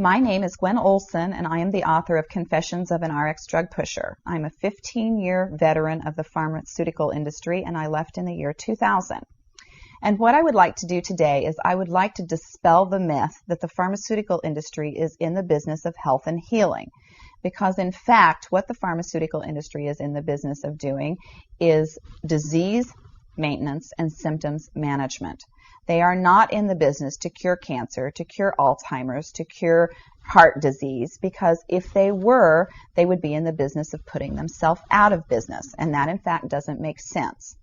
My name is Gwen Olsen, and I am the author of Confessions of an RX Drug Pusher. I'm a 15-year veteran of the pharmaceutical industry, and I left in the year 2000. And what I would like to do today is I would like to dispel the myth that the pharmaceutical industry is in the business of health and healing. Because in fact, what the pharmaceutical industry is in the business of doing is disease maintenance and symptoms management. They are not in the business to cure cancer, to cure Alzheimer's, to cure heart disease, because if they were, they would be in the business of putting themselves out of business, and that in fact doesn't make sense.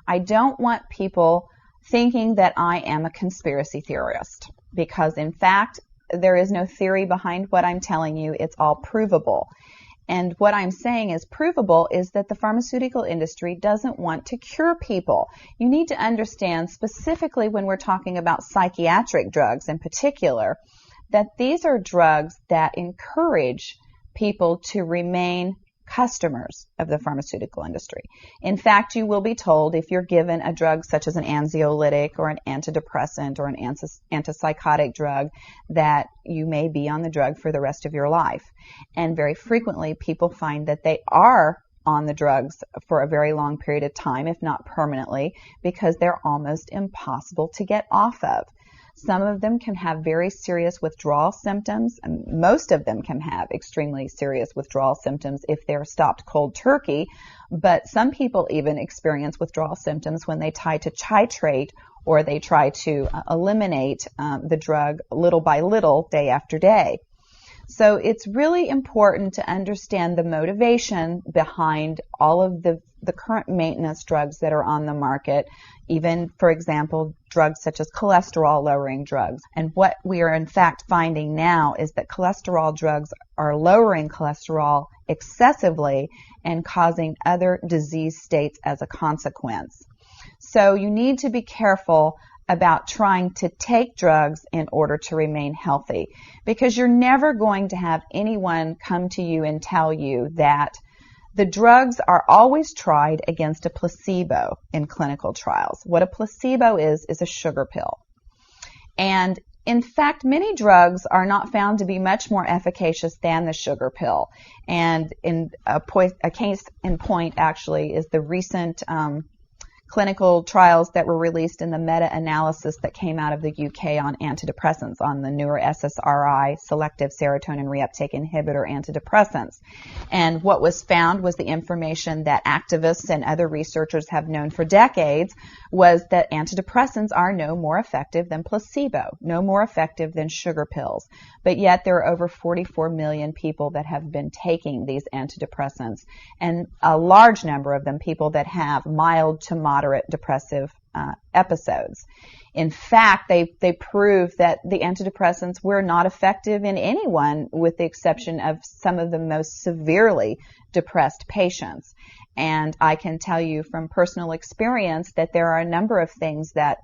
I don't want people thinking that I am a conspiracy theorist, because in fact, there is no theory behind what I'm telling you. It's all provable. And what I'm saying is provable is that the pharmaceutical industry doesn't want to cure people. You need to understand, specifically when we're talking about psychiatric drugs in particular, that these are drugs that encourage people to remain customers of the pharmaceutical industry. In fact, you will be told if you're given a drug such as an anxiolytic or an antidepressant or an antipsychotic drug that you may be on the drug for the rest of your life. And very frequently people find that they are on the drugs for a very long period of time, if not permanently, because they're almost impossible to get off of. Some of them can have very serious withdrawal symptoms, and most of them can have extremely serious withdrawal symptoms if they're stopped cold turkey, but some people even experience withdrawal symptoms when they try to titrate or they try to eliminate the drug little by little, day after day. So it's really important to understand the motivation behind all of the current maintenance drugs that are on the market, even, for example, drugs such as cholesterol-lowering drugs. And what we are in fact finding now is that cholesterol drugs are lowering cholesterol excessively and causing other disease states as a consequence. So you need to be careful about trying to take drugs in order to remain healthy, because you're never going to have anyone come to you and tell you that the drugs are always tried against a placebo in clinical trials. What a placebo is a sugar pill. And in fact, many drugs are not found to be much more efficacious than the sugar pill. And in a case in point actually is the recent clinical trials that were released in the meta-analysis that came out of the UK on antidepressants, on the newer SSRI, selective serotonin reuptake inhibitor antidepressants. And what was found was the information that activists and other researchers have known for decades, was that antidepressants are no more effective than placebo, no more effective than sugar pills. But yet there are over 44 million people that have been taking these antidepressants, and a large number of them people that have mild to moderate depressive episodes. In fact, they prove that the antidepressants were not effective in anyone with the exception of some of the most severely depressed patients. And I can tell you from personal experience that there are a number of things that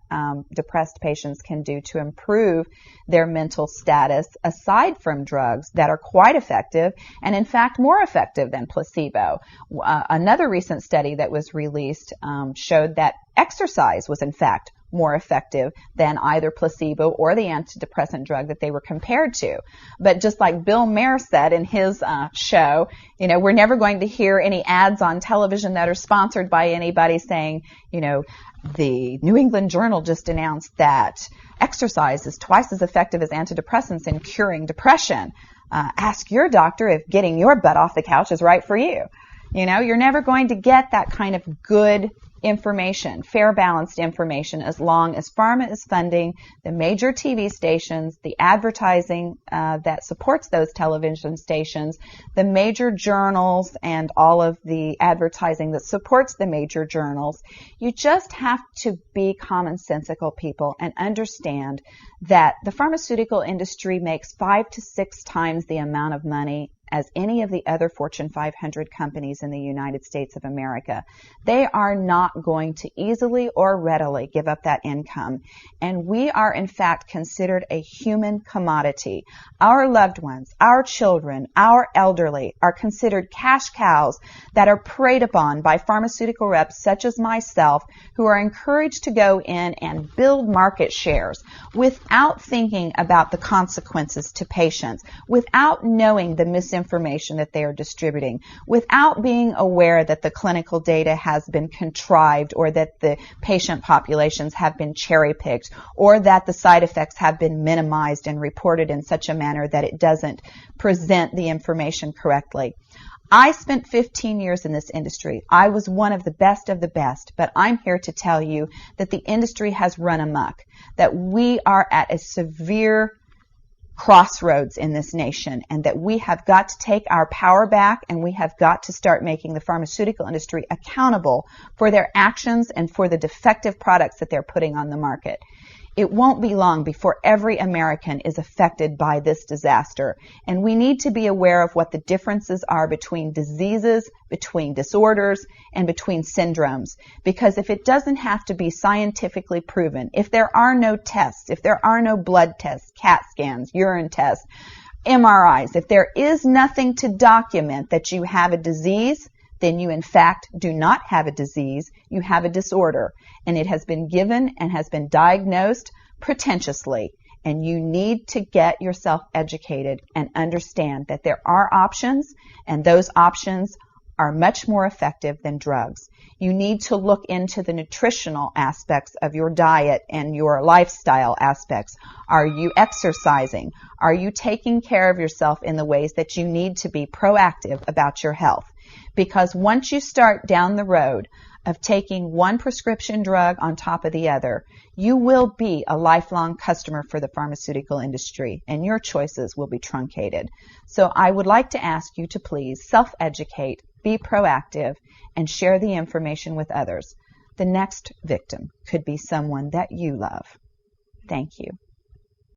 depressed patients can do to improve their mental status aside from drugs that are quite effective and in fact more effective than placebo. Another recent study that was released showed that exercise was in fact more effective than either placebo or the antidepressant drug that they were compared to. But just like Bill Maher said in his show, you know, we're never going to hear any ads on television that are sponsored by anybody saying, you know, the New England Journal just announced that exercise is twice as effective as antidepressants in curing depression. Ask your doctor if getting your butt off the couch is right for you. You know, you're never going to get that kind of good information, fair, balanced information, as long as Pharma is funding the major TV stations, the advertising that supports those television stations, the major journals, and all of the advertising that supports the major journals. You just have to be commonsensical people and understand that the pharmaceutical industry makes 5 to 6 times the amount of money as any of the other Fortune 500 companies in the United States of America. They are not going to easily or readily give up that income. And we are, in fact, considered a human commodity. Our loved ones, our children, our elderly are considered cash cows that are preyed upon by pharmaceutical reps such as myself, who are encouraged to go in and build market shares without thinking about the consequences to patients, without knowing the misinformation that they are distributing, without being aware that the clinical data has been contrived, or that the patient populations have been cherry-picked, or that the side effects have been minimized and reported in such a manner that it doesn't present the information correctly. I spent 15 years in this industry. I was one of the best, but I'm here to tell you that the industry has run amok, that we are at a severe crossroads in this nation, and that we have got to take our power back, and we have got to start making the pharmaceutical industry accountable for their actions and for the defective products that they're putting on the market. It won't be long before every American is affected by this disaster, and we need to be aware of what the differences are between diseases, between disorders, and between syndromes. Because if it doesn't have to be scientifically proven, if there are no tests, if there are no blood tests, CAT scans, urine tests, MRIs, if there is nothing to document that you have a disease, then you in fact do not have a disease, you have a disorder, and it has been given and has been diagnosed pretentiously, and you need to get yourself educated and understand that there are options, and those options are much more effective than drugs. You need to look into the nutritional aspects of your diet and your lifestyle aspects. Are you exercising? Are you taking care of yourself in the ways that you need to be proactive about your health? Because once you start down the road of taking one prescription drug on top of the other, you will be a lifelong customer for the pharmaceutical industry, and your choices will be truncated. So I would like to ask you to please self-educate, be proactive, and share the information with others. The next victim could be someone that you love. Thank you.